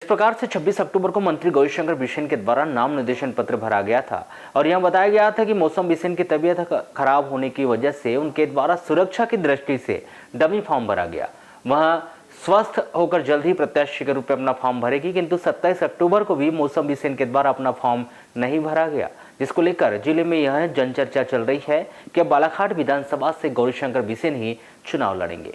प्रकार से 26 अक्टूबर को मंत्री गौरीशंकर बिसेन के द्वारा नाम निर्देशन पत्र भरा गया था और यह बताया गया था कि मौसम बिसेन की तबीयत खराब होने की वजह से उनके द्वारा सुरक्षा की दृष्टि से डमी फॉर्म भरा गया। वह स्वस्थ होकर जल्द ही प्रत्याशी के रूप में अपना फॉर्म भरेगी, किंतु 27 अक्टूबर को भी मौसम बिसेन के द्वारा अपना फॉर्म नहीं भरा गया, जिसको लेकर जिले में यह जनचर्चा चल रही है कि बालाघाट विधानसभा से गौरीशंकर बिसेन ही चुनाव लड़ेंगे।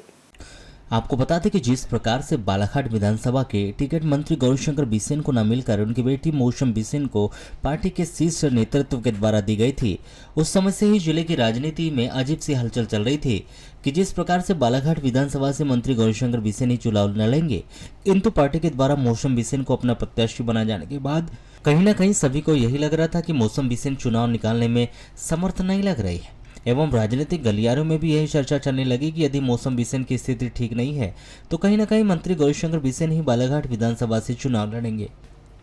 आपको बता दें कि जिस प्रकार से बालाघाट विधानसभा के टिकट मंत्री गौरीशंकर बिसेन को न मिलकर उनकी बेटी मौसम बिसेन को पार्टी के शीर्ष नेतृत्व के द्वारा दी गई थी, उस समय से ही जिले की राजनीति में अजीब सी हलचल चल रही थी कि जिस प्रकार से बालाघाट विधानसभा से मंत्री गौरीशंकर बिसेन ही चुनाव लड़ेंगे, किंतु पार्टी के द्वारा मौसम बिसेन को अपना प्रत्याशी बनाए जाने के बाद कहीं न कहीं सभी को यही लग रहा था कि मौसम बिसेन चुनाव निकालने में समर्थ नहीं लग रही है एवं राजनीतिक गलियारों में भी यही चर्चा चलने लगी कि यदि मौसम बिसेन की स्थिति ठीक नहीं है तो कहीं न कहीं मंत्री गौरीशंकर बिसेन ही बालाघाट विधानसभा से चुनाव लड़ेंगे।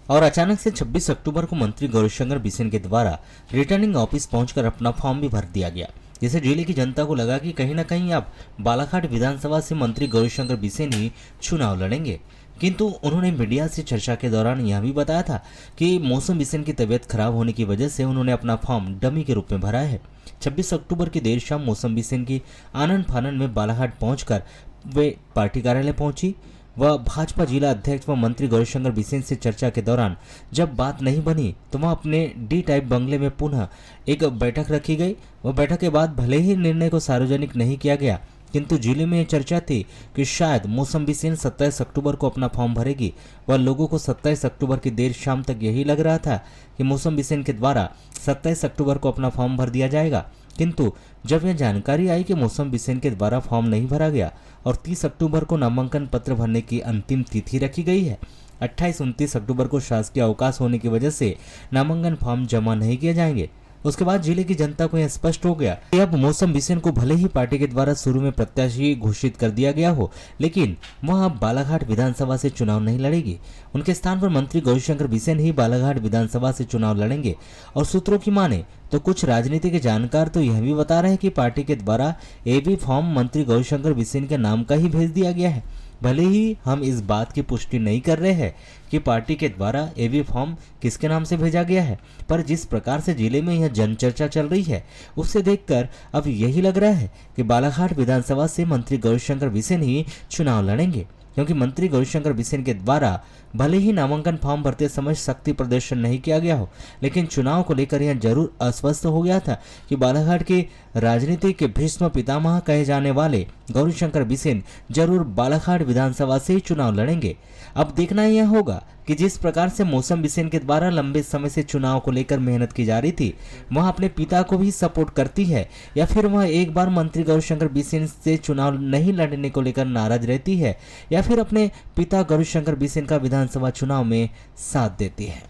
और अचानक से 26 अक्टूबर को मंत्री गौरीशंकर बिसेन के द्वारा रिटर्निंग ऑफिस पहुंचकर अपना फॉर्म भी भर दिया गया, जिससे जिले की जनता को लगा कि कहीं न कहीं अब बालाघाट विधानसभा से मंत्री गौरीशंकर बिसेन ही चुनाव लड़ेंगे। किंतु उन्होंने मीडिया से चर्चा के दौरान यह भी बताया था कि मौसम बिसेन की तबीयत खराब होने की वजह से उन्होंने अपना फॉर्म डमी के रूप में भरा है। 26 अक्टूबर की देर शाम मौसम बिसेन की आनन फानन में बालाघाट पहुंचकर वे पार्टी कार्यालय पहुंची। वह भाजपा जिला अध्यक्ष व मंत्री गौरीशंकर बिसेन से चर्चा के दौरान जब बात नहीं बनी तो वह अपने डी टाइप बंगले में पुनः एक बैठक रखी गई। वह बैठक के बाद भले ही निर्णय को सार्वजनिक नहीं किया गया, किंतु जिले में चर्चा थी कि शायद मौसम बिसेन 27 अक्टूबर को अपना फॉर्म भरेगी। वह लोगों को 27 अक्टूबर की देर शाम तक यही लग रहा था कि मौसम बिसेन के द्वारा 27 अक्टूबर को अपना फॉर्म भर दिया जाएगा, किंतु जब यह जानकारी आई कि मौसम बिसेन के द्वारा फॉर्म नहीं भरा गया और 30 अक्टूबर को नामांकन पत्र भरने की अंतिम तिथि रखी गई है, 28-29 अक्टूबर को शासकीय अवकाश होने की वजह से नामांकन फॉर्म जमा नहीं किए जाएंगे। उसके बाद जिले की जनता को यह स्पष्ट हो गया कि अब मौसम बिसेन को भले ही पार्टी के द्वारा शुरू में प्रत्याशी घोषित कर दिया गया हो, लेकिन वह अब बालाघाट विधानसभा से चुनाव नहीं लड़ेगी। उनके स्थान पर मंत्री गौरीशंकर बिसेन ही बालाघाट विधानसभा से चुनाव लड़ेंगे। और सूत्रों की माने तो कुछ राजनीतिक जानकार तो यह भी बता रहे हैं कि पार्टी के द्वारा एबी फॉर्म मंत्री गौरीशंकर बिसेन के नाम का ही भेज दिया गया है। भले ही हम इस बात की पुष्टि नहीं कर रहे हैं कि पार्टी के द्वारा एबी फॉर्म किसके नाम से भेजा गया है, पर जिस प्रकार से जिले में यह जनचर्चा चल रही है उससे देखकर अब यही लग रहा है कि बालाघाट विधानसभा से मंत्री गौरीशंकर बिसेन ही चुनाव लड़ेंगे, क्योंकि मंत्री गौरीशंकर बिसेन के द्वारा भले ही नामांकन फॉर्म भरते समय शक्ति प्रदर्शन नहीं किया गया हो, लेकिन चुनाव को लेकर यह जरूर अस्वस्थ हो गया था कि बालाघाट की राजनीति के भीष्म पितामह कहे जाने वाले गौरीशंकर बिसेन जरूर बालाघाट विधानसभा से ही चुनाव लड़ेंगे। अब देखना यह होगा कि जिस प्रकार से मौसम बिसेन के द्वारा लंबे समय से चुनाव को लेकर मेहनत की जा रही थी, वह अपने पिता को भी सपोर्ट करती है या फिर वह एक बार मंत्री गौरीशंकर बिसेन से चुनाव नहीं लड़ने को लेकर नाराज रहती है या फिर अपने पिता गौरीशंकर बिसेन का विधानसभा चुनाव में साथ देती है।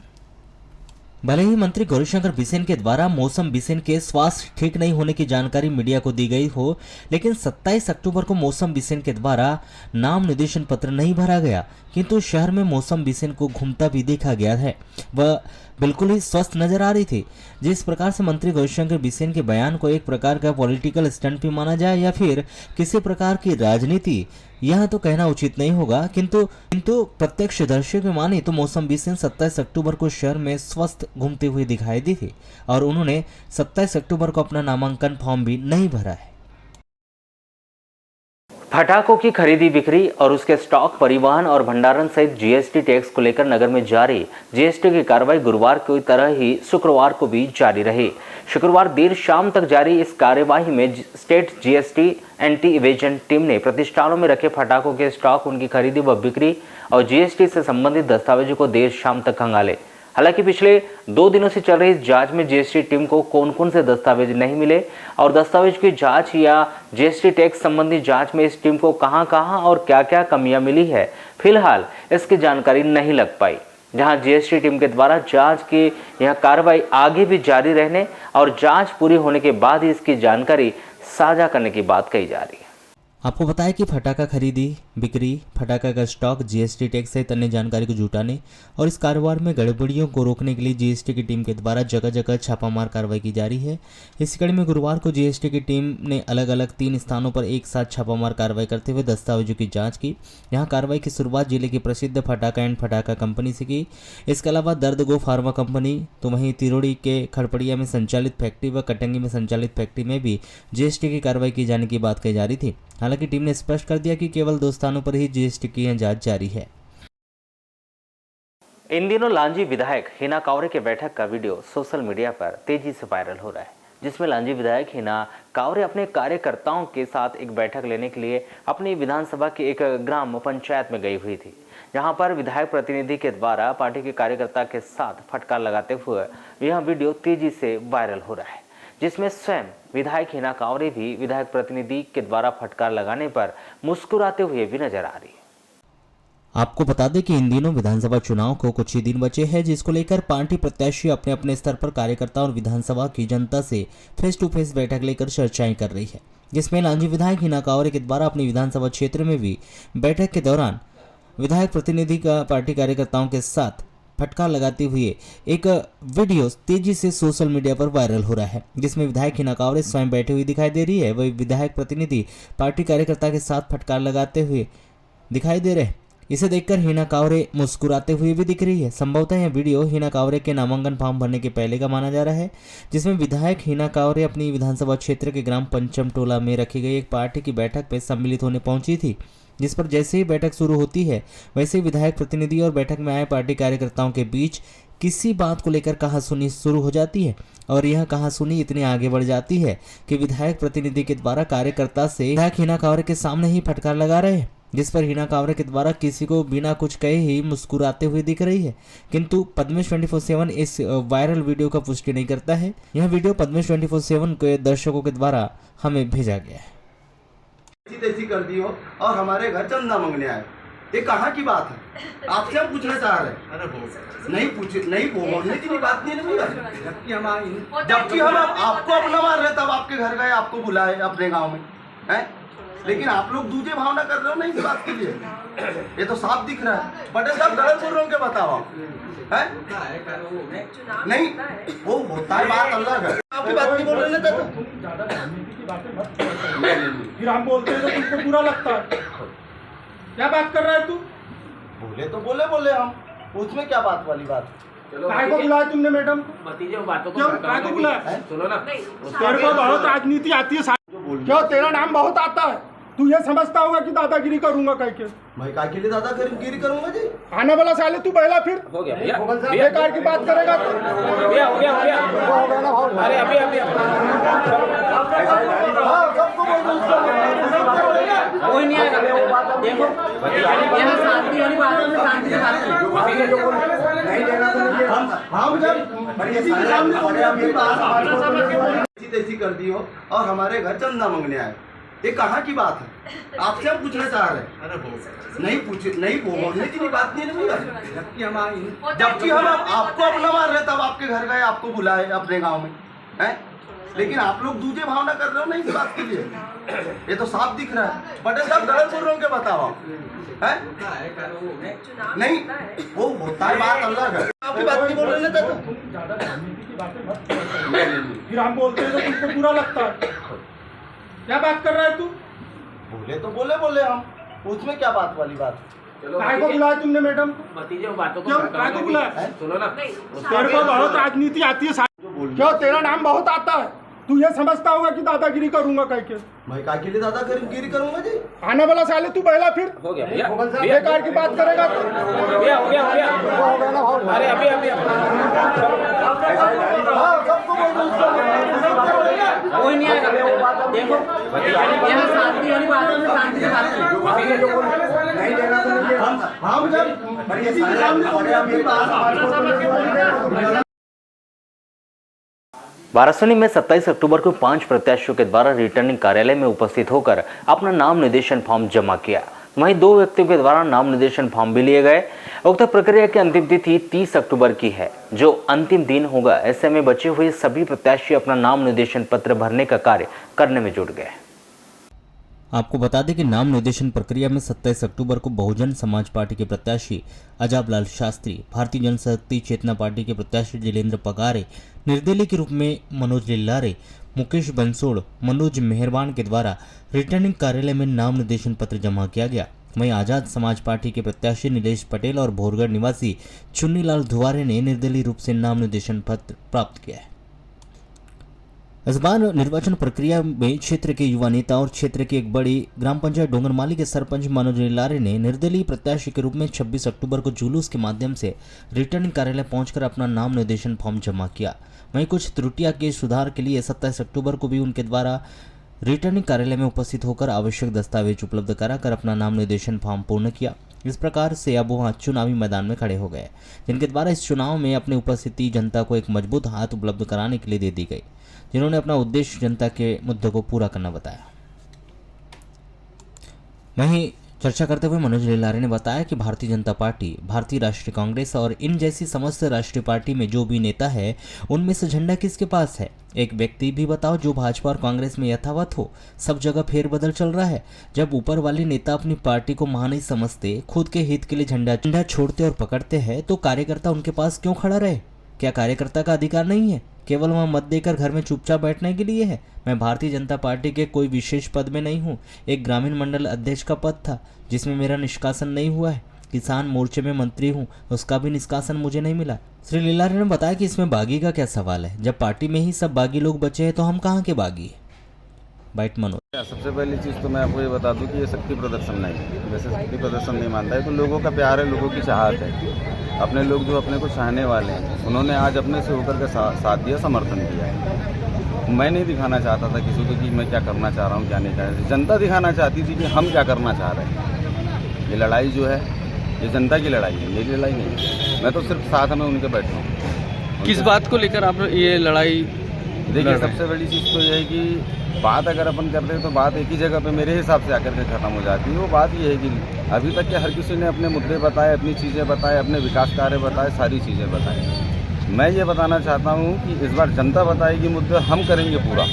भले ही मंत्री गौरीशंकर बिसेन के द्वारा मौसम बिसेन के स्वास्थ्य ठीक नहीं होने की जानकारी मीडिया को दी गई हो, लेकिन 27 अक्टूबर को मौसम बिसेन के द्वारा नाम निर्देशन पत्र नहीं भरा गया, किंतु शहर में मौसम बिसेन को घूमता भी देखा गया है। वह बिल्कुल ही स्वस्थ नजर आ रही थी। जिस प्रकार से मंत्री गौरीशंकर बिसेन के बयान को एक प्रकार का पॉलिटिकल स्टंट भी माना जाए या फिर किसी प्रकार की राजनीति, यह तो कहना उचित नहीं होगा, किंतु प्रत्यक्षदर्शी की माने तो मौसम बिसेन 27 अक्टूबर को शहर में स्वस्थ घूमते हुए दिखाई दी थी और उन्होंने 27 अक्टूबर को अपना नामांकन फॉर्म भी नहीं भरा है। पटाखों की खरीदी बिक्री और उसके स्टॉक, परिवहन और भंडारण सहित जीएसटी टैक्स को लेकर नगर में जारी जीएसटी की कार्रवाई गुरुवार की तरह ही शुक्रवार को भी जारी रही। शुक्रवार देर शाम तक जारी इस कार्यवाही में state GST anti evasion team ने प्रतिष्ठानों में रखे पटाखों के स्टॉक, उनकी खरीदी व बिक्री और जीएसटी से संबंधित दस्तावेजों को देर शाम तक खंगाले। हालांकि पिछले 2 दिनों से चल रही इस जांच में जीएसटी टीम को कौन कौन से दस्तावेज नहीं मिले और दस्तावेज की जांच या जीएसटी टैक्स संबंधी जांच में इस टीम को कहां-कहां और क्या-क्या कमियां मिली है, फिलहाल इसकी जानकारी नहीं लग पाई। जहां जीएसटी टीम के द्वारा जांच की यह कार्रवाई आगे भी जारी रहने और जांच पूरी होने के बाद ही इसकी जानकारी साझा करने की बात कही जा रही है। आपको बताया कि फटाखा खरीदी बिक्री, फटाखा का स्टॉक, जीएसटी टैक्स सहित अन्य जानकारी को जुटाने और इस कारोबार में गड़बड़ियों को रोकने के लिए जीएसटी की टीम के द्वारा जगह जगह छापामार कार्रवाई की जा रही है। इस कड़ी में गुरुवार को जीएसटी की टीम ने अलग अलग 3 स्थानों पर एक साथ छापामार कार्रवाई करते हुए दस्तावेजों की जांच की। यहां कार्रवाई की शुरुआत जिले की प्रसिद्ध फटाखा एंड फटाखा कंपनी से की। इसके अलावा दर्द गो फार्मा कंपनी, तो वहीं तिरोड़ी के खड़पड़िया में संचालित फैक्ट्री व कटंगी में संचालित फैक्ट्री में भी जीएसटी की कार्रवाई की जाने की बात कही जा रही थी। हालांकि टीम ने स्पष्ट कर दिया कि केवल 2 स्थानों पर ही जीएसटी की जांच जारी है। इन दिनों लांजी विधायक हिना कावरे के बैठक का वीडियो सोशल मीडिया पर तेजी से वायरल हो रहा है, जिसमें लांजी विधायक हिना कावरे अपने कार्यकर्ताओं के साथ एक बैठक लेने के लिए अपनी विधानसभा की एक ग्राम पंचायत में गई हुई थी, जहां पर विधायक प्रतिनिधि के द्वारा पार्टी के कार्यकर्ता के साथ फटकार लगाते हुए यह वीडियो तेजी से वायरल हो रहा है, जिसमें स्वयं विधायक हिना कावरे भी विधायक प्रतिनिधि के द्वारा फटकार लगाने पर मुस्कुराते हुए भी नजर आ रही है। आपको बता दें कि इन दिनों विधानसभा चुनाव को कुछ ही दिन बचे हैं, जिसको लेकर पार्टी प्रत्याशी अपने अपने स्तर पर कार्यकर्ता और विधानसभा की जनता से फेस टू फेस बैठक लेकर चर्चाएं कर रही है, जिसमें लांजी विधायक हिना कावरे के द्वारा अपनी विधानसभा क्षेत्र में भी बैठक के दौरान विधायक प्रतिनिधि का पार्टी कार्यकर्ताओं के साथ फटकार लगाते हुए एक वीडियो तेजी से सोशल मीडिया पर वायरल हो रहा है, जिसमें विधायक हिना कावरे स्वयं बैठी हुई दिखाई दे रही है। वही विधायक प्रतिनिधि पार्टी कार्यकर्ता के साथ फटकार लगाते हुए दिखाई दे रहे हैं। इसे देखकर हिना कावरे मुस्कुराते हुए भी दिख रही है। संभवतः यह वीडियो हिना कावरे के नामांकन फॉर्म भरने के पहले का माना जा रहा है, जिसमें विधायक हिना कावरे अपनी विधानसभा क्षेत्र के ग्राम पंचम टोला में रखी गई एक पार्टी की बैठक में सम्मिलित होने पहुंची थी, जिस पर जैसे ही बैठक शुरू होती है वैसे ही विधायक प्रतिनिधि और बैठक में आए पार्टी कार्यकर्ताओं के बीच किसी बात को लेकर कहासुनी शुरू हो जाती है और यह कहासुनी इतनी आगे बढ़ जाती है कि विधायक प्रतिनिधि के द्वारा कार्यकर्ता से विधायक हिना कावरे के सामने ही फटकार लगा रहे हैं, जिस पर हिना कावरे के द्वारा किसी को बिना कुछ कहे ही मुस्कुराते हुए दिख रही है। किंतु पद्मेश 24/7 इस वायरल वीडियो का पुष्टि नहीं करता है। यह वीडियो पद्मेश 24/7 के दर्शकों के द्वारा हमें भेजा गया है। ऐसी कर दी हो और हमारे घर चंदा मांगने आए, ये कहाँ की बात है? आपसे हम पूछना चाह रहे हैं। नहीं पूछे, नहीं बोलने की बात नहीं है। जबकि हम आपको अपना मार रहे तब आपके घर गए, आपको बुलाए अपने गांव में, हैं? लेकिन आप लोग दूसरे भावना कर रहे हो नहीं इस बात के लिए, ये तो साफ दिख रहा है। पटेल साहब गलत बोल रहे हो क्या? बताओ है? नहीं, वो होता है, बात अलग है। आपकी बात नहीं बोल रहे ना, फिर हम बोलते हैं तो तुमको बुरा लगता है। क्या बात कर रहा है तू? बोले तो बोले हम, उसमें क्या बात वाली बात? काय को बुलाया तुमने मैडम? क्यों काय को बुलाया? सुनो ना, तेरे को बहुत राजनीति आती है। क्यों तेरा नाम बहुत आता है? तू ये समझता होगा कि दादागिरी करूंगा कह के? मैं काय के लिए दादागिरी करूंगा जी? आने वाला साले तू पहला फिर हो गया भैया, बेकार की बात करेगा तू। हो गया। अरे अभी कोई नहीं आएगा। देखो यहाँ शांति वाली बात है, शांति से बात ऐसी कर दी हो और हमारे घर चंदा मांगने आए, ये कहाँ की बात है? आपसे हम पूछना चाह रहे हैं। नहीं पूछे, नहीं बोलने की बात नहीं है। जबकि हम आपको अपना मार रहे तब आपके घर गए, आपको बुलाए अपने गांव में, हैं? लेकिन आप लोग दूसरे भावना कर रहे हो नहीं इस बात के लिए, ये तो साफ दिख रहा है। पटेल साहब गलत बोल रहे हो क्या? बताओ है? नहीं, वो होता है, बात अलग है। आपकी बात नहीं बोल रहे ना, फिर हम बोलते हैं तो तुमको बुरा लगता है। क्या बात कर रहा है तू? बोले तो बोले हम, उसमें क्या बात वाली बात? काय को बुलाया तुमने मैडम? क्यों काय को बुलाया? सुनो ना, तेरे को बहुत राजनीति आती है। क्यों तेरा नाम बहुत आता है? तू ये समझता होगा कि दादागिरी करूंगा कह के? मैं काय के लिए दादागिरी करूंगा जी? आने वाला साले तू पहला फिर हो गया भैया, बेकार की बात करेगा तू। हो गया। अरे अभी कोई नहीं आएगा। देखो यहाँ शांति वाली बात है, शांति से बात वाराणसी में 27 अक्टूबर को 5 प्रत्याशियों के द्वारा रिटर्निंग कार्यालय में उपस्थित होकर अपना नाम निर्देशन फॉर्म जमा किया। वहीं 2 व्यक्तियों के द्वारा नाम निर्देशन फॉर्म भी लिए गए। उक्त प्रक्रिया की अंतिम तिथि 30 अक्टूबर की है, जो अंतिम दिन होगा। ऐसे में बचे हुए सभी प्रत्याशी अपना नाम निर्देशन पत्र भरने का कार्य करने में जुट गए। आपको बता दें कि नाम निर्देशन प्रक्रिया में 27 अक्टूबर को बहुजन समाज पार्टी के प्रत्याशी अजाबलाल शास्त्री, भारतीय जनशक्ति चेतना पार्टी के प्रत्याशी जिलेंद्र पगारे, निर्दलीय के रूप में मनोज लिल्लारे, मुकेश बंसोड़, मनोज मेहरबान के द्वारा रिटर्निंग कार्यालय में नाम निर्देशन पत्र जमा किया गया। वहीं आजाद समाज पार्टी के प्रत्याशी नीलेश पटेल और भोरगढ़ निवासी चुन्नीलाल धुवारे ने निर्दलीय रूप से नाम निर्देशन पत्र प्राप्त किया है। इस बार निर्वाचन प्रक्रिया में क्षेत्र के युवा नेता और क्षेत्र की एक बड़ी ग्राम पंचायत डोंगरमाली के सरपंच मनोज लिल्लारे ने निर्दलीय प्रत्याशी के रूप में 26 अक्टूबर को जुलूस के माध्यम से रिटर्निंग कार्यालय पहुंचकर अपना नाम निर्देशन फॉर्म जमा किया। वहीं कुछ त्रुटियां के सुधार के लिए 27 अक्टूबर को भी उनके द्वारा रिटर्निंग कार्यालय में उपस्थित होकर आवश्यक दस्तावेज उपलब्ध कराकर अपना नाम निर्देशन फॉर्म पूर्ण किया। इस प्रकार से अब वहाँ चुनावी मैदान में खड़े हो गए, जिनके द्वारा इस चुनाव में अपनी उपस्थिति जनता को एक मजबूत हाथ उपलब्ध कराने के लिए दे दी गई, जिन्होंने अपना उद्देश्य जनता के मुद्दों को पूरा करना बताया। वहीं चर्चा करते हुए मनोज लिल्लारे ने बताया कि भारतीय जनता पार्टी, भारतीय राष्ट्रीय कांग्रेस और इन जैसी समस्त राष्ट्रीय पार्टी में जो भी नेता है उनमें से झंडा किसके पास है? एक व्यक्ति भी बताओ जो भाजपा और कांग्रेस में यथावत हो। सब जगह फेरबदल चल रहा है। जब ऊपर वाले नेता अपनी पार्टी को महा नहीं समझते, खुद के हित के लिए झंडा छोड़ते और पकड़ते हैं, तो कार्यकर्ता उनके पास क्यों खड़ा रहे? क्या कार्यकर्ता का अधिकार नहीं है? केवल वहाँ मत देकर घर में चुपचाप बैठने के लिए है? मैं भारतीय जनता पार्टी के कोई विशेष पद में नहीं हूँ। एक ग्रामीण मंडल अध्यक्ष का पद था जिसमें मेरा निष्कासन नहीं हुआ है। किसान मोर्चे में मंत्री हूँ, उसका भी निष्कासन मुझे नहीं मिला। श्री लिल्लारे ने बताया कि इसमें बागी का क्या सवाल है? जब पार्टी में ही सब बागी लोग बचे हैं तो हम कहाँ के बागी है? बाइट मनोज। सबसे पहली चीज़ तो मैं आपको ये बता दूं कि ये शक्ति प्रदर्शन नहीं है। वैसे शक्ति प्रदर्शन नहीं मानता है, तो लोगों का प्यार है, लोगों की चाहत है। अपने लोग जो अपने को चाहने वाले हैं, उन्होंने आज अपने से होकर के साथ दिया, समर्थन किया है। मैं नहीं दिखाना चाहता था किसी को कि मैं क्या करना चाह रहा हूँ, क्या नहीं चाह रहा। जनता दिखाना चाहती थी कि हम क्या करना चाह रहे हैं। ये लड़ाई जो है ये जनता की लड़ाई है, मेरी लड़ाई नहीं है। मैं तो सिर्फ साथ में उनके बैठा हूँ। किस बात को लेकर आप ये लड़ाई? देखिए, सबसे बड़ी चीज़ तो ये है कि बात अगर अपन करते हैं तो बात एक ही जगह पे मेरे हिसाब से आकर के ख़त्म हो जाती है। वो बात ये है कि अभी तक के हर किसी ने अपने मुद्दे बताए, अपनी चीज़ें बताए, अपने विकास कार्य बताए, सारी चीज़ें बताई। मैं ये बताना चाहता हूँ कि इस बार जनता बताएगी मुद्दे, हम करेंगे पूरा।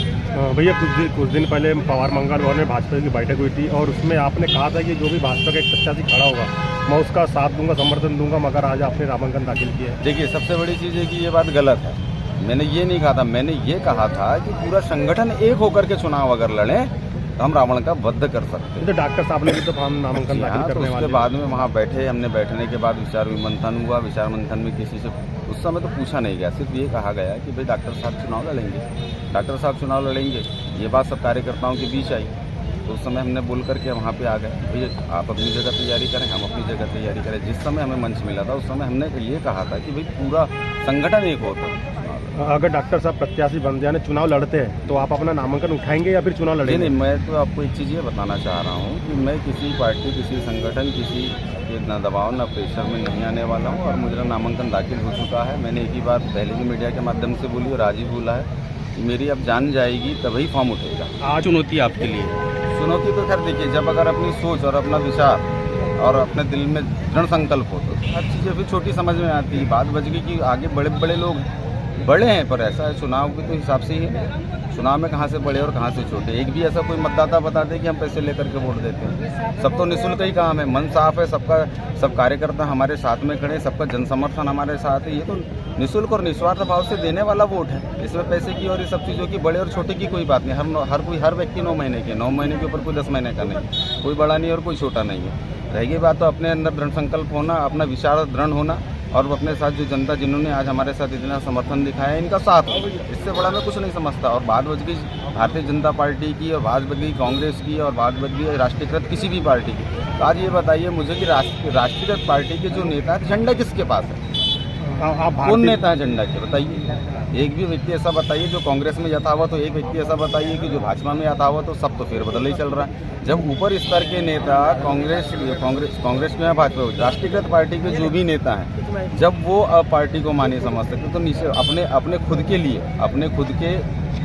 भैया कुछ दिन पहले पवार मंगल भवन में भाजपा की बैठक हुई थी और उसमें आपने कहा था कि जो भी भाजपा का एक प्रत्याशी खड़ा होगा मैं उसका साथ दूंगा, समर्थन दूंगा, मगर आज आपने नामांकन दाखिल किया है। देखिए, सबसे बड़ी चीज़ है कि ये बात गलत है। मैंने ये नहीं कहा था, मैंने ये कहा था कि पूरा संगठन एक होकर के चुनाव अगर लड़ें तो हम रावण का वध कर सकते हैं। तो डॉक्टर साहब ने भी तो हम नामांकन दाखिल करने वाले। उसके बाद में वहाँ बैठे, हमने बैठने के बाद विचार मंथन हुआ। विचार मंथन में किसी से उस समय तो पूछा नहीं गया, सिर्फ ये कहा गया कि भाई डॉक्टर साहब चुनाव लड़ेंगे, डॉक्टर साहब चुनाव लड़ेंगे। ये बात सब कार्यकर्ताओं के बीच आई। तो उस समय हमने बोल करके वहाँ पे आ गए, भाई आप अपनी जगह तैयारी करें, हम अपनी जगह तैयारी करें। जिस समय हमें मंच मिला था उस समय हमने ये कहा था कि भाई पूरा संगठन एक होता। अगर डॉक्टर साहब प्रत्याशी बन जाने, चुनाव लड़ते हैं, तो आप अपना नामांकन उठाएंगे या फिर चुनाव लड़ेंगे? नहीं, मैं तो आपको एक चीज़ ये बताना चाह रहा हूँ कि मैं किसी पार्टी, किसी संगठन, किसी के ना दबाव ना प्रेशर में नहीं आने वाला हूँ। और मुझे नामांकन दाखिल हो चुका है। मैंने एक ही बात पहले भी मीडिया के माध्यम से बोली और आज ही बोला है कि मेरी अब जान जाएगी तभी फॉर्म उठेगा। आज चुनौती आपके लिए? चुनौती तो खैर देखिए, जब अगर अपनी सोच और अपना विचार और अपने दिल में दृढ़ संकल्प हो तो हर चीज़ें फिर छोटी समझ में आती है। बात बच गई कि आगे बड़े बड़े लोग बड़े हैं, पर ऐसा है चुनाव के तो हिसाब से ही है। चुनाव में कहाँ से बड़े और कहाँ से छोटे, एक भी ऐसा कोई मतदाता बता दे कि हम पैसे लेकर के वोट देते हैं। सब तो निःशुल्क ही काम है, मन साफ है सबका, सब कार्यकर्ता हमारे साथ में खड़े, सबका जन समर्थन हमारे साथ है। ये तो निःशुल्क और निस्वार्थ भाव से देने वाला वोट है। इसमें पैसे की और ये सब चीज़ों की बड़े और छोटे की कोई बात नहीं। हर व्यक्ति 9 महीने के, 9 महीने के ऊपर कोई 10 महीने का नहीं, कोई बड़ा नहीं और कोई छोटा नहीं है। रहेगी बात तो अपने अंदर दृढ़ संकल्प होना, अपना विचार दृढ़ होना और अपने साथ जो जनता जिन्होंने आज हमारे साथ इतना समर्थन दिखाया है, इनका साथ हो। इससे बड़ा मैं कुछ नहीं समझता। और बात बच गई भारतीय जनता पार्टी की, और बात बच गई कांग्रेस की, और बात बच गई राष्ट्रीयकृत किसी भी पार्टी की। तो आज ये बताइए मुझे कि राष्ट्रीयकृत पार्टी के जो नेता है, झंडा किसके पास है? कौन नेता है झंडा के, बताइए। एक भी व्यक्ति ऐसा बताइए जो कांग्रेस में यथावत हो, एक व्यक्ति ऐसा बताइए कि जो भाजपा में यथावत हो। सब तो फेरबदल ही चल रहा है। जब ऊपर स्तर के नेता कांग्रेस में या भाजपा में, राष्ट्रीयकृत पार्टी के जो भी नेता हैं, जब वो अब पार्टी को माने समझ सकते तो नीचे अपने खुद के लिए, अपने खुद के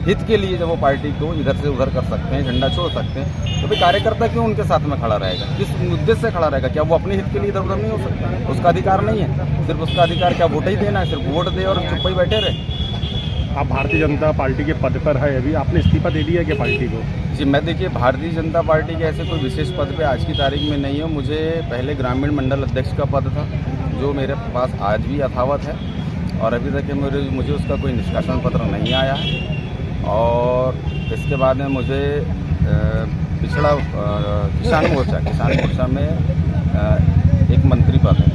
हित के लिए जब वो पार्टी को इधर से उधर कर सकते हैं, झंडा छोड़ सकते हैं, तो भाई कार्यकर्ता क्यों उनके साथ में खड़ा रहेगा? किस मुद्दे से खड़ा रहेगा? क्या वो अपने हित के लिए इधर उधर नहीं हो सकता? उसका अधिकार नहीं है। सिर्फ उसका अधिकार क्या वोट ही देना है? सिर्फ वोट दे और चुप ही बैठे रहे? आप भारतीय जनता पार्टी के पद पर है, अभी आपने इस्तीफा दे दिया है कि पार्टी को? जी, मैं देखिए भारतीय जनता पार्टी के ऐसे कोई विशेष पद पे आज की तारीख में नहीं हूँ। मुझे पहले ग्रामीण मंडल अध्यक्ष का पद था, जो मेरे पास आज भी यथावत है, और अभी तक मुझे उसका कोई निष्कासन पत्र नहीं आया है। और इसके बाद में मुझे पिछड़ा किसान मोर्चा में एक मंत्री पद है,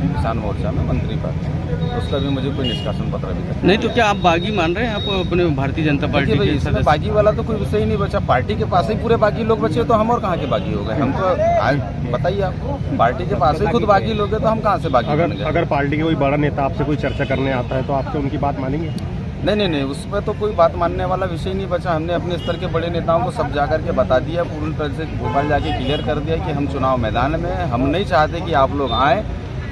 किसान मोर्चा में मंत्री पद, उसका भी मुझे कोई निष्कासन पत्र अभी तक नहीं। तो क्या आप बागी मान रहे हैं आप अपने भारतीय जनता पार्टी के इसमें सदस्य? बागी वाला तो कोई विषय ही नहीं बचा। पार्टी के पास ही पूरे बागी लोग बचे, तो हम और कहाँ के बागी हो गए? हम तो आज बताइए आपको, पार्टी के पास ही खुद बागी लोग हैं, तो हम कहाँ से बागी बन गए? अगर पार्टी के कोई बड़ा नेता आपसे कोई चर्चा करने आता है तो आप तो उनकी बात मानेंगे? नहीं, उस पर तो कोई बात मानने वाला विषय नहीं बचा। हमने अपने स्तर के बड़े नेताओं को सब जाकर के बता दिया, पूरी तरह से भोपाल जाके क्लियर कर दिया कि हम चुनाव मैदान में हैं। हम नहीं चाहते कि आप लोग आएँ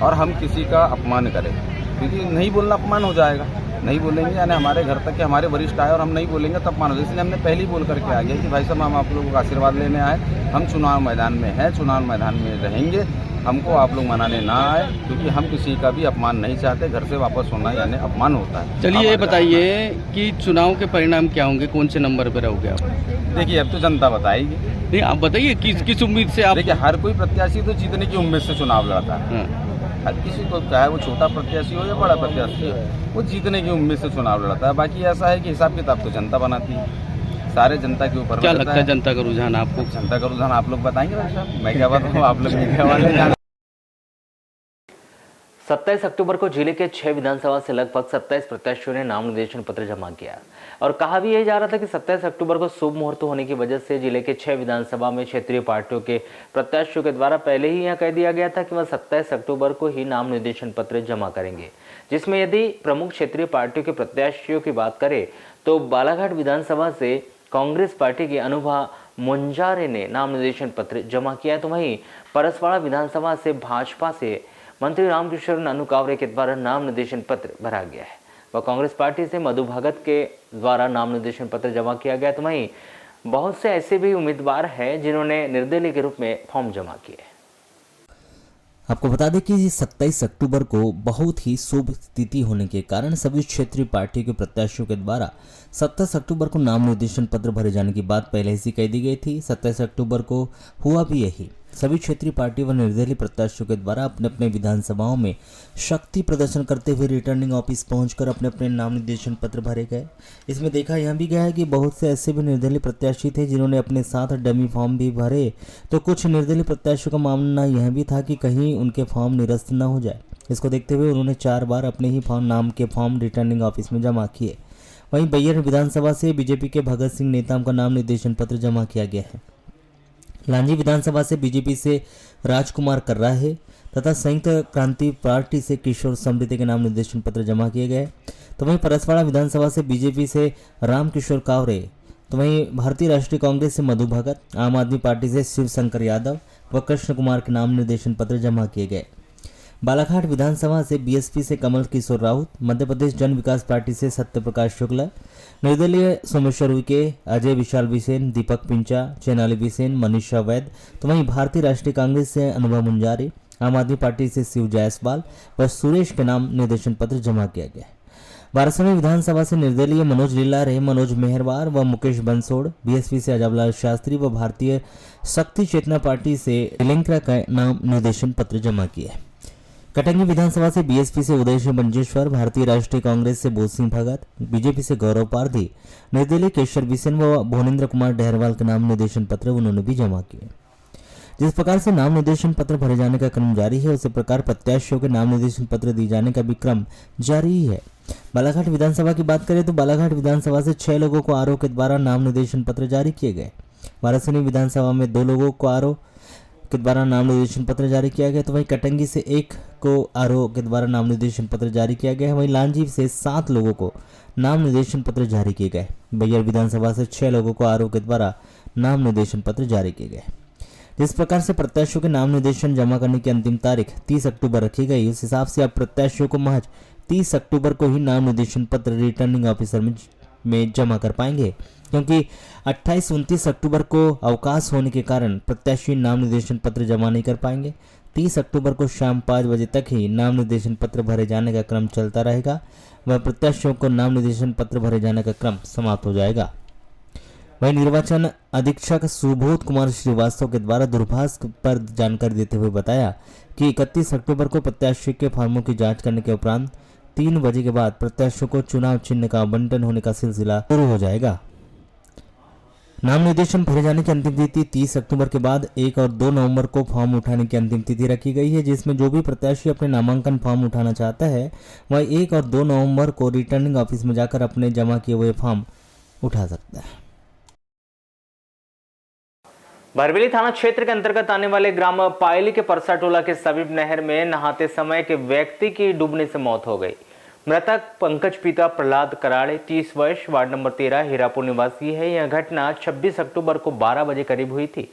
और हम किसी का अपमान करें, क्योंकि नहीं बोलना अपमान हो जाएगा। नहीं बोलेंगे यानी हमारे घर तक के हमारे वरिष्ठ आए और हम नहीं बोलेंगे तब अपमान हो जाए। इसलिए हमने पहले ही बोल करके आ गया कि भाई साहब, हम आप लोगों का आशीर्वाद लेने आए, हम चुनाव मैदान में हैं, चुनाव मैदान में रहेंगे, हमको आप लोग मनाने ना आए, क्योंकि हम किसी का भी अपमान नहीं चाहते। घर से वापस होना यानी अपमान होता है। चलिए ये बताइए कि चुनाव के परिणाम क्या होंगे, कौन से नंबर पर रहोगे आप? देखिए, अब तो जनता बताएगी। नहीं, आप बताइए किस उम्मीद से आप? देखिए, हर कोई प्रत्याशी तो जीतने की उम्मीद से चुनाव लड़ता है। हाँ। हर किसी को, चाहे वो छोटा प्रत्याशी हो या बड़ा प्रत्याशी हो, वो जीतने की उम्मीद से चुनाव लड़ता है। बाकी ऐसा है कि हिसाब किताब तो जनता बनाती है, सारे जनता के ऊपर। क्या लगता है जनता का रुझान आपको? जनता का रुझान आप लोग बताएंगे भाई साहब, मैं क्या बताऊँ, आप लोग मीडिया वाले जान। 27 अक्टूबर को जिले के 6 विधानसभा से लगभग 27 प्रत्याशियों ने नाम निर्देशन पत्र जमा किया और कहा भी यही जा रहा था कि 27 अक्टूबर को शुभ मुहूर्त होने की वजह से जिले के 6 विधानसभा में क्षेत्रीय पार्टियों के प्रत्याशियों के द्वारा पहले ही यह कह दिया गया था कि वह 27 अक्टूबर को ही नाम निर्देशन पत्र जमा करेंगे, जिसमें यदि प्रमुख क्षेत्रीय पार्टियों के प्रत्याशियों की बात करें तो बालाघाट विधानसभा से कांग्रेस पार्टी की अनुभा मुंजारे ने नाम निर्देशन पत्र जमा किया, तो वहीं परसवाड़ा विधानसभा से भाजपा से मंत्री रामकिशोर नानू कावरे के द्वारा नाम निर्देशन पत्र भरा गया है। वह कांग्रेस पार्टी से मधु भगत के द्वारा नाम निर्देशन पत्र जमा किया गया, तो वहीं बहुत से ऐसे भी उम्मीदवार हैं जिन्होंने निर्दलीय के रूप में फॉर्म जमा किए। आपको बता दें कि 27 अक्टूबर को बहुत ही शुभ तिथि होने के कारण सभी क्षेत्रीय पार्टियों के प्रत्याशियों के द्वारा 27 अक्टूबर को नाम निर्देशन पत्र भरे जाने की बात पहले से कह दी गई थी। 27 अक्टूबर को हुआ भी यही। सभी क्षेत्रीय पार्टी व निर्दलीय प्रत्याशियों के द्वारा अपने अपने विधानसभाओं में शक्ति प्रदर्शन करते हुए रिटर्निंग ऑफिस पहुंचकर अपने अपने नाम निर्देशन पत्र भरे गए। इसमें देखा यह भी गया है कि बहुत से ऐसे भी निर्दलीय प्रत्याशी थे जिन्होंने अपने साथ डमी फॉर्म भी भरे, तो कुछ निर्दलीय प्रत्याशियों का मानना यह भी था कि कहीं उनके फॉर्म निरस्त न हो जाए। इसको देखते हुए उन्होंने 4 बार अपने ही नाम के फॉर्म रिटर्निंग ऑफिस में जमा किए। वहीं बैयर विधानसभा से बीजेपी के भगत सिंह नेताम का नाम निर्देशन पत्र जमा किया गया है। लांजी विधानसभा से बीजेपी से राजकुमार कर्रा है तथा संयुक्त क्रांति पार्टी से किशोर समृद्धि के नाम निर्देशन पत्र जमा किए गए। तो वहीं परसवाड़ा विधानसभा से बीजेपी से रामकिशोर कावरे, तो वहीं भारतीय राष्ट्रीय कांग्रेस से मधु भगत, आम आदमी पार्टी से शिव शंकर यादव व कृष्ण कुमार के नाम निर्देशन पत्र जमा किए गए। बालाघाट विधानसभा से बीएसपी से कमल किशोर राउत, मध्य प्रदेश जन विकास पार्टी से सत्य प्रकाश शुक्ला, निर्दलीय सोमेश्वर उइके, अजय विशाल बिसेन, दीपक पिंचा, चेनाली बिसेन, मनीषा वैद, तो वहीं भारतीय राष्ट्रीय कांग्रेस से अनुभव मुंजारे, आम आदमी पार्टी से शिव जायसवाल व सुरेश के नाम निर्देशन पत्र जमा किया गया। वाराणसी विधानसभा से निर्दलीय मनोज लीलारे, मनोज मेहरवार व मुकेश बंसोड़, बीएसपी से अजबलाल शास्त्री व भारतीय शक्ति चेतना पार्टी से इलेंक्रा का नाम निर्देशन पत्र जमा किए। कटंगी विधानसभा से बीएसपी से उदय सिंह मंजेश्वर, भारतीय राष्ट्रीय कांग्रेस से बोध सिंह भगत, बीजेपी से गौरव पारधी, निर्दलीय केशर बिसेन व भुवनेन्द्र कुमार डहरवाल के नाम निर्देशन पत्र उन्होंने भी जमा किए। जिस प्रकार से नाम निर्देशन पत्र भरे जाने का क्रम जारी है, उसी प्रकार प्रत्याशियों के नाम निर्देशन पत्र दिए जाने का भी क्रम जारी ही है। बालाघाट विधानसभा की बात करें तो बालाघाट विधानसभा से 6 लोगों को आरओ के द्वारा नाम निर्देशन पत्र जारी किए गए। वाराणसी विधानसभा में 2 लोगों को आरओ के द्वारा नाम निर्देशन पत्र जारी किया गया, तो वहीं कटंगी से 1 को आरओ के द्वारा नाम निर्देशन पत्र जारी किया गया है। वहीं लांजी से 7 लोगों को नाम निर्देशन पत्र जारी किए गए। बैयर विधानसभा से 6 लोगों को आरओ के द्वारा नाम निर्देशन पत्र जारी किए गए। जिस प्रकार से प्रत्याशियों के नाम निर्देशन जमा करने की अंतिम तारीख 30 अक्टूबर रखी गई, उस हिसाब से अब प्रत्याशियों को महज 30 अक्टूबर को ही नाम निर्देशन पत्र रिटर्निंग ऑफिसर में जमा कर पाएंगे, क्योंकि 28-29 अक्टूबर को अवकाश होने के कारण प्रत्याशी नाम निर्देशन पत्र जमा नहीं कर पाएंगे। 30 अक्टूबर को शाम 5 बजे तक ही नाम निर्देशन पत्र भरे जाने का क्रम चलता रहेगा। वह प्रत्याशियों को नाम निर्देशन पत्र भरे जाने का क्रम समाप्त हो जाएगा। वहीं निर्वाचन अधीक्षक सुबोध कुमार श्रीवास्तव के द्वारा दूरभाष पर जानकारी देते हुए बताया कि 31 अक्टूबर को प्रत्याशी के फॉर्मों की जांच करने के उपरांत 3 बजे के बाद प्रत्याशियों को चुनाव चिन्ह का आवंटन होने का सिलसिला शुरू हो जाएगा। नाम निर्देशन भरे जाने की अंतिम तिथि 30 अक्टूबर के बाद 1 और 2 नवंबर को फॉर्म उठाने की अंतिम तिथि रखी गई है, जिसमें जो भी प्रत्याशी अपने नामांकन फॉर्म उठाना चाहता है वह 1 और 2 नवंबर को रिटर्निंग ऑफिस में जाकर अपने जमा किए हुए फॉर्म उठा सकता है। बरवेली थाना क्षेत्र के अंतर्गत आने वाले ग्राम पायली के परसाटोला के समीप नहर में नहाते समय के व्यक्ति की डूबने से मौत हो गई। मृतक पंकज पिता प्रहलाद कराड़े 30 वर्ष वार्ड नंबर 13 हीरापुर निवासी है। यह घटना 26 अक्टूबर को 12 बजे करीब हुई थी।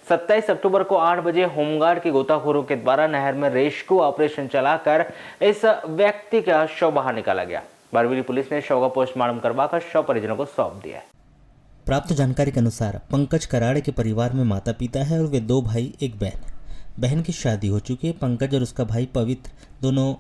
27 अक्टूबर को 8 बजे होमगार्ड के गोताखोरों के द्वारा नहर में रेस्क्यू ऑपरेशन चलाकर इस व्यक्ति का शव बाहर निकाला गया। बरवेली पुलिस ने शव का पोस्टमार्टम करवाकर शव परिजनों को सौंप दिया है। प्राप्त जानकारी के अनुसार पंकज कराड़े के परिवार में माता पिता है और वे 2 भाई एक बहन। बहन की शादी हो चुकी है। पंकज और उसका भाई पवित्र दोनों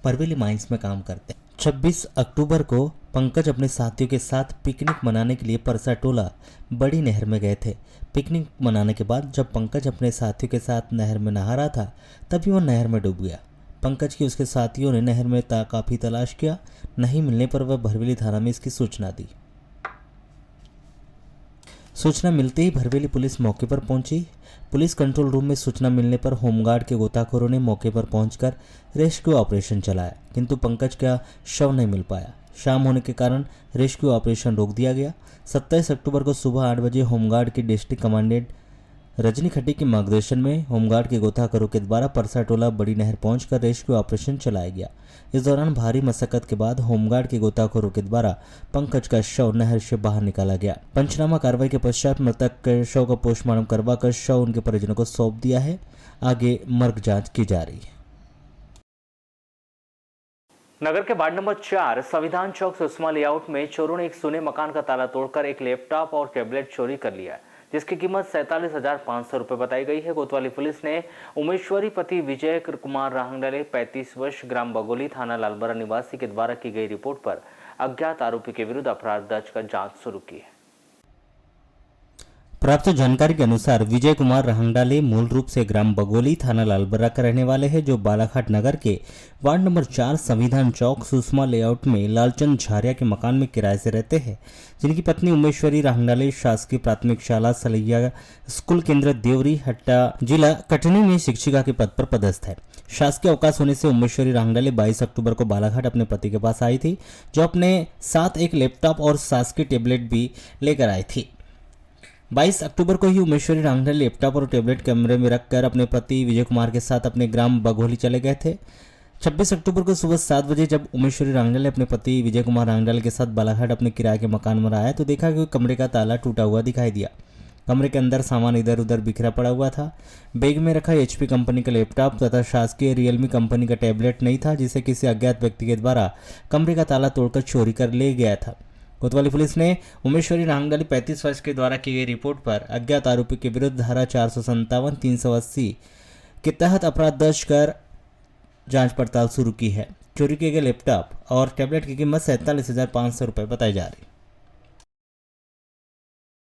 बरवेली माइंस में काम करते हैं। 26 अक्टूबर को पंकज अपने साथियों के साथ पिकनिक मनाने के लिए परसाटोला बड़ी नहर में गए थे। पिकनिक मनाने के बाद जब पंकज अपने साथियों के साथ नहर में नहा रहा था तभी वह नहर में डूब गया। पंकज की उसके साथियों ने नहर में काफ़ी तलाश किया। नहीं मिलने पर वह बरवेली थाना में इसकी सूचना दी। सूचना मिलते ही बरवेली पुलिस मौके पर पहुंची। पुलिस कंट्रोल रूम में सूचना मिलने पर होमगार्ड के गोताखोरों ने मौके पर पहुंचकर रेस्क्यू ऑपरेशन चलाया, किंतु पंकज का शव नहीं मिल पाया। शाम होने के कारण रेस्क्यू ऑपरेशन रोक दिया गया। 27 अक्टूबर को सुबह 8 बजे होमगार्ड के डिस्ट्रिक्ट कमांडेंट रजनी खट्टी के मार्गदर्शन में होमगार्ड के गोताखोरों के द्वारा परसाटोला बड़ी नहर पहुंचकर रेस्क्यू ऑपरेशन चलाया गया। इस दौरान भारी मशक्कत के बाद होमगार्ड के गोताखोरों के द्वारा पंकज का शव नहर से बाहर निकाला गया। पंचनामा कार्रवाई के पश्चात मृतक के शव का पोस्टमार्टम करवाकर शव उनके परिजनों को सौंप दिया है। आगे मर्ग जांच की जा रही है। नगर के वार्ड नंबर 4 संविधान चौक सुषमा लेआउट में चोरों ने एक सोने मकान का ताला तोड़कर एक लैपटॉप और टैबलेट चोरी कर लिया, जिसकी कीमत 47,500 रुपये बताई गई है। कोतवाली पुलिस ने उमेश्वरी पति विजय कुमार राहंगडले 35 वर्ष ग्राम बगोली थाना लालबरा निवासी के द्वारा की गई रिपोर्ट पर अज्ञात आरोपी के विरुद्ध अपराध दर्ज कर जांच शुरू की है। प्राप्त जानकारी के अनुसार विजय कुमार राहंगडले मूल रूप से ग्राम बगोली थाना लालबरा के रहने वाले हैं, जो बालाघाट नगर के वार्ड नंबर 4 संविधान चौक सुषमा लेआउट में लालचंद झारिया के मकान में किराए से रहते हैं, जिनकी पत्नी उमेश्वरी राहंगडले शासकीय प्राथमिक शाला सलैया स्कूल केंद्र देवरी हट्टा जिला कटनी में शिक्षिका के पद पर पदस्थ है। शासकीय अवकाश होने से उमेश्वरी राहंगडले 22 अक्टूबर को बालाघाट अपने पति के पास आई थी, जो अपने साथ एक लैपटॉप और शासकीय टैबलेट भी लेकर आई थी। 22 अक्टूबर को ही उमेश्वरी राहंगडले लैपटॉप और टैबलेट कमरे में रखकर अपने पति विजय कुमार के साथ अपने ग्राम बघोली चले गए थे। 26 अक्टूबर को सुबह 7 बजे जब उमेश्वरी राहंगडले अपने पति विजय कुमार राहंगडले के साथ बालाघाट अपने किराए के मकान में आया तो देखा कि कमरे का ताला टूटा हुआ दिखाई दिया। कमरे के अंदर सामान इधर उधर बिखरा पड़ा हुआ था। बैग में रखा HP कंपनी का लैपटॉप तथा शासकीय रियलमी कंपनी का टैबलेट नहीं था, जिसे किसी अज्ञात व्यक्ति के द्वारा कमरे का ताला तोड़कर चोरी कर ले गया था। कोतवाली पुलिस ने उमेश्वरी राहंगडले 35 वर्ष के द्वारा की गई रिपोर्ट पर अज्ञात आरोपी के विरुद्ध धारा 457, 380 के तहत अपराध दर्ज कर जांच पड़ताल शुरू की है। चोरी किए गए लैपटॉप और टैबलेट की कीमत 47,500 रुपये बताई जा रही है।